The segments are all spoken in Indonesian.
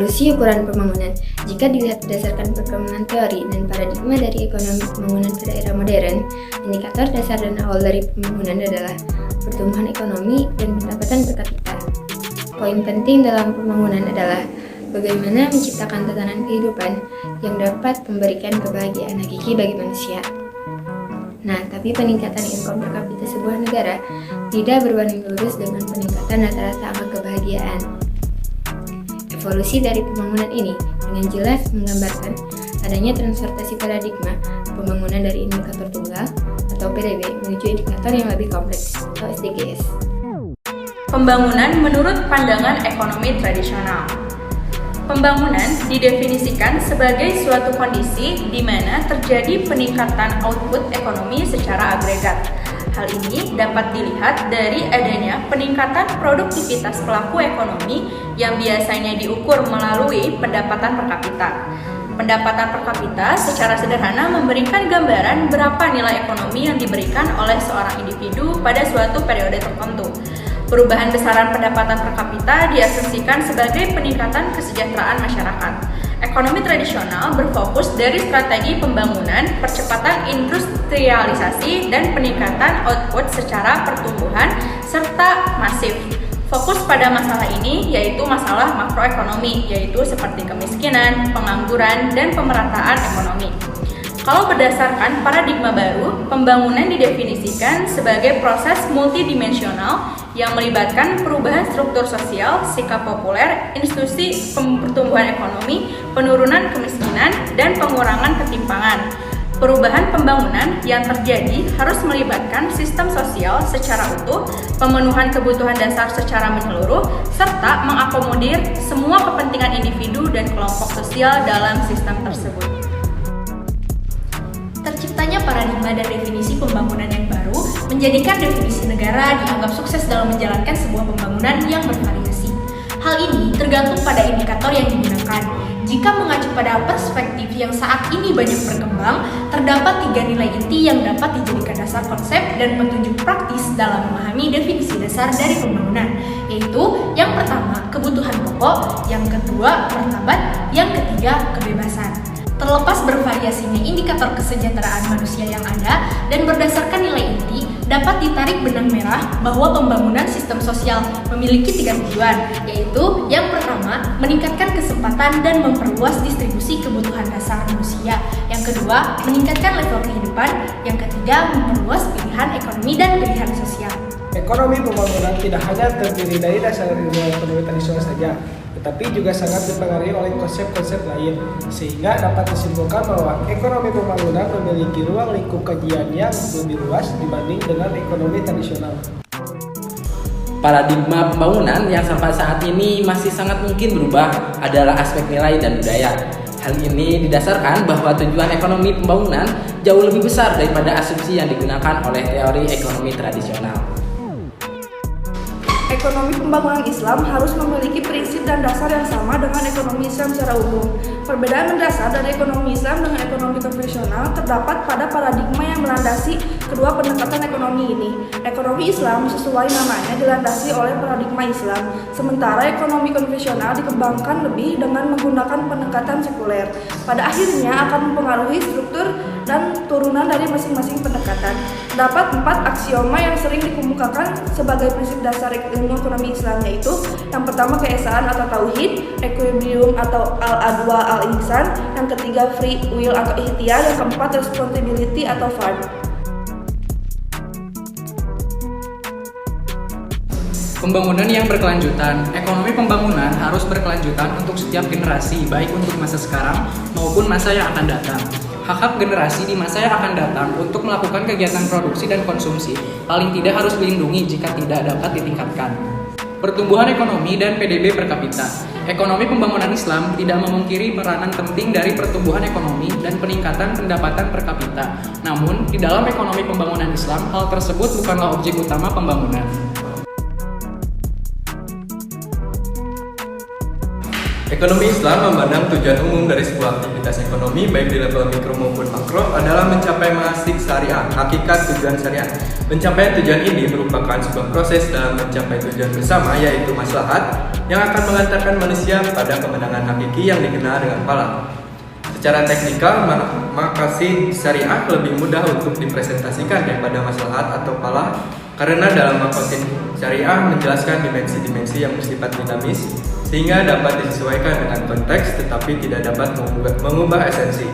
Evolusi ukuran pembangunan. Jika dilihat berdasarkan perkembangan teori dan paradigma dari ekonomi pembangunan pada era modern, indikator dasar dan awal dari pembangunan adalah pertumbuhan ekonomi dan pendapatan per kapita. Poin penting dalam pembangunan adalah bagaimana menciptakan tatanan kehidupan yang dapat memberikan kebahagiaan hakiki bagi manusia. Nah, tapi peningkatan income per kapita sebuah negara tidak berbanding lurus dengan peningkatan rata-rata angka kebahagiaan. Evolusi dari pembangunan ini dengan jelas menggambarkan adanya transportasi paradigma pembangunan dari indikator tunggal atau PDB menuju indikator yang lebih kompleks atau SDGs. Pembangunan menurut pandangan ekonomi tradisional. Pembangunan didefinisikan sebagai suatu kondisi di mana terjadi peningkatan output ekonomi secara agregat. Hal ini dapat dilihat dari adanya peningkatan produktivitas pelaku ekonomi yang biasanya diukur melalui pendapatan per kapita. Pendapatan per kapita secara sederhana memberikan gambaran berapa nilai ekonomi yang diberikan oleh seorang individu pada suatu periode tertentu. Perubahan besaran pendapatan per kapita diasumsikan sebagai peningkatan kesejahteraan masyarakat. Ekonomi tradisional berfokus dari strategi pembangunan, percepatan industrialisasi, dan peningkatan output secara pertumbuhan serta masif. Fokus pada masalah ini yaitu masalah makroekonomi, yaitu seperti kemiskinan, pengangguran, dan pemerataan ekonomi. Kalau berdasarkan paradigma baru, pembangunan didefinisikan sebagai proses multidimensional yang melibatkan perubahan struktur sosial, sikap populer, institusi pertumbuhan ekonomi, penurunan kemiskinan, dan pengurangan ketimpangan. Perubahan pembangunan yang terjadi harus melibatkan sistem sosial secara utuh, pemenuhan kebutuhan dasar secara menyeluruh, serta mengakomodir semua kepentingan individu dan kelompok sosial dalam sistem tersebut. Terciptanya paradigma dan definisi pembangunan yang baru menjadikan definisi negara dianggap sukses dalam menjalankan sebuah pembangunan yang bervariasi. Hal ini tergantung pada indikator yang digunakan. Jika mengacu pada perspektif yang saat ini banyak berkembang, terdapat 3 nilai inti yang dapat dijadikan dasar konsep dan petunjuk praktis dalam memahami definisi dasar dari pembangunan, yaitu yang pertama, kebutuhan pokok, yang kedua, martabat, yang ketiga, kebebasan. Terlepas bervariasinya indikator kesejahteraan manusia yang ada dan berdasarkan nilai inti, dapat ditarik benang merah bahwa pembangunan sistem sosial memiliki 3 tujuan, yaitu yang pertama, meningkatkan kesempatan dan memperluas distribusi kebutuhan dasar manusia. Yang kedua, meningkatkan level kehidupan. Yang ketiga, memperluas pilihan ekonomi dan pilihan sosial. Ekonomi pembangunan tidak hanya terdiri dari dasar ilmu ekonomi tradisional saja, tetapi juga sangat dipengaruhi oleh konsep-konsep lain, sehingga dapat disimpulkan bahwa ekonomi pembangunan memiliki ruang lingkup kajian yang lebih luas dibanding dengan ekonomi tradisional. Paradigma pembangunan yang sampai saat ini masih sangat mungkin berubah adalah aspek nilai dan budaya. Hal ini didasarkan bahwa tujuan ekonomi pembangunan jauh lebih besar daripada asumsi yang digunakan oleh teori ekonomi tradisional. Ekonomi pembangunan Islam harus memiliki prinsip dan dasar yang sama dengan ekonomi Islam secara umum. Perbedaan mendasar dari ekonomi Islam dengan ekonomi konvensional terdapat pada paradigma yang melandasi kedua pendekatan ekonomi ini. Ekonomi Islam sesuai namanya dilandasi oleh paradigma Islam, sementara ekonomi konvensional dikembangkan lebih dengan menggunakan pendekatan sekuler. Pada akhirnya akan mempengaruhi struktur dan turunan dari masing-masing pendekatan. Terdapat 4 aksioma yang sering dikemukakan sebagai prinsip dasar ilmu ekonomi Islam, yaitu yang pertama keesaan atau tauhid, equilibrium atau al-adwa al-ihsan, yang ketiga free will atau ikhtiar, yang keempat responsibility atau fard. Pembangunan yang berkelanjutan. Ekonomi pembangunan harus berkelanjutan untuk setiap generasi, baik untuk masa sekarang maupun masa yang akan datang. Hak-hak generasi di masa yang akan datang untuk melakukan kegiatan produksi dan konsumsi paling tidak harus dilindungi jika tidak dapat ditingkatkan. Pertumbuhan ekonomi dan PDB per kapita. Ekonomi pembangunan Islam tidak memungkiri peranan penting dari pertumbuhan ekonomi dan peningkatan pendapatan per kapita. Namun, di dalam ekonomi pembangunan Islam, hal tersebut bukanlah objek utama pembangunan. Ekonomi Islam memandang tujuan umum dari sebuah aktivitas ekonomi baik di level mikro maupun makro adalah mencapai maqasid syariah, hakikat tujuan syariah. Pencapaian tujuan ini merupakan sebuah proses dalam mencapai tujuan bersama yaitu maslahat yang akan mengantarkan manusia pada kemenangan hakiki yang dikenal dengan falah. Secara teknikal, maqasid syariah lebih mudah untuk dipresentasikan daripada maslahat atau falah karena dalam maqasid syariah menjelaskan dimensi-dimensi yang bersifat dinamis sehingga dapat disesuaikan dengan konteks tetapi tidak dapat mengubah esensi.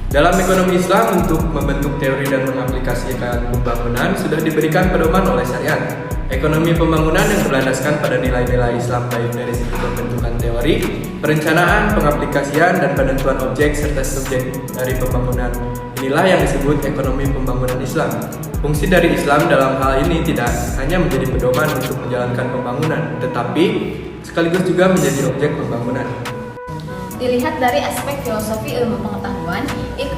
Dalam ekonomi Islam untuk membentuk teori dan mengaplikasikan pembangunan sudah diberikan pedoman oleh syariat. Ekonomi pembangunan yang berlandaskan pada nilai-nilai Islam baik dari segi pembentukan teori, perencanaan, pengaplikasian, dan penentuan objek serta subjek dari pembangunan. Inilah yang disebut ekonomi pembangunan Islam. Fungsi dari Islam dalam hal ini tidak hanya menjadi pedoman untuk menjalankan pembangunan, tetapi sekaligus juga menjadi objek pembangunan. Dilihat dari aspek filosofi ilmu pengetahuan,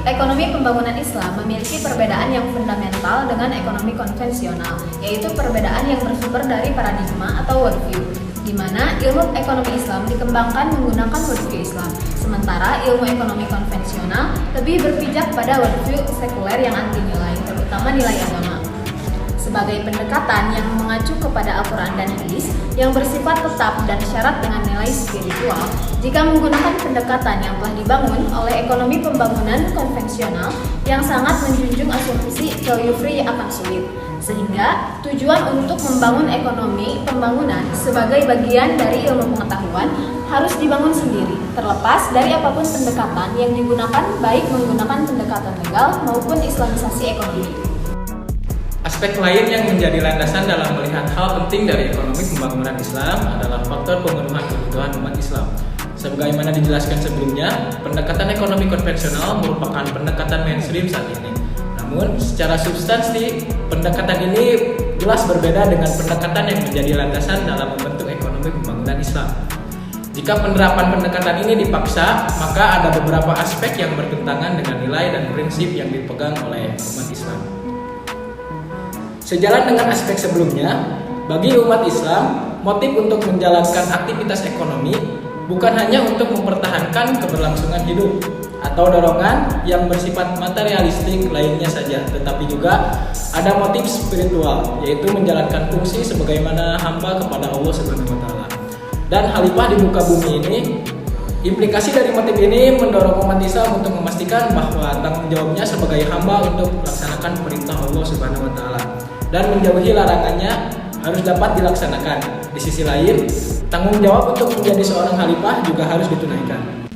ekonomi pembangunan Islam memiliki perbedaan yang fundamental dengan ekonomi konvensional, yaitu perbedaan yang bersumber dari paradigma atau worldview, di mana ilmu ekonomi Islam dikembangkan menggunakan worldview Islam, sementara ilmu ekonomi konvensional lebih berpijak pada worldview sekuler yang anti nilai, terutama nilai agama. Sebagai pendekatan yang mengacu kepada Al-Quran dan Hadis yang bersifat tetap dan syarat dengan nilai spiritual, jika menggunakan pendekatan yang telah dibangun oleh ekonomi pembangunan konvensional yang sangat menjunjung asumsi value free akan sulit, sehingga tujuan untuk membangun ekonomi pembangunan sebagai bagian dari ilmu pengetahuan harus dibangun sendiri, terlepas dari apapun pendekatan yang digunakan, baik menggunakan pendekatan legal maupun islamisasi ekonomi. Aspek lain yang menjadi landasan dalam melihat hal penting dari ekonomi pembangunan Islam adalah faktor pemenuhan kebutuhan umat Islam. Sebagaimana dijelaskan sebelumnya, pendekatan ekonomi konvensional merupakan pendekatan mainstream saat ini. Namun, secara substansi, pendekatan ini jelas berbeda dengan pendekatan yang menjadi landasan dalam membentuk ekonomi pembangunan Islam. Jika penerapan pendekatan ini dipaksa, maka ada beberapa aspek yang bertentangan dengan nilai dan prinsip yang dipegang oleh umat Islam. Sejalan dengan aspek sebelumnya, bagi umat Islam, motif untuk menjalankan aktivitas ekonomi bukan hanya untuk mempertahankan keberlangsungan hidup atau dorongan yang bersifat materialistik lainnya saja, tetapi juga ada motif spiritual, yaitu menjalankan fungsi sebagaimana hamba kepada Allah Subhanahu wa Ta'ala. Dan khalifah di muka bumi ini, implikasi dari motif ini mendorong umat Islam untuk memastikan bahwa tanggung jawabnya sebagai hamba untuk melaksanakan perintah Allah Subhanahu wa Ta'ala dan menjauhi larangannya harus dapat dilaksanakan. Di sisi lain, tanggung jawab untuk menjadi seorang khalifah juga harus ditunaikan.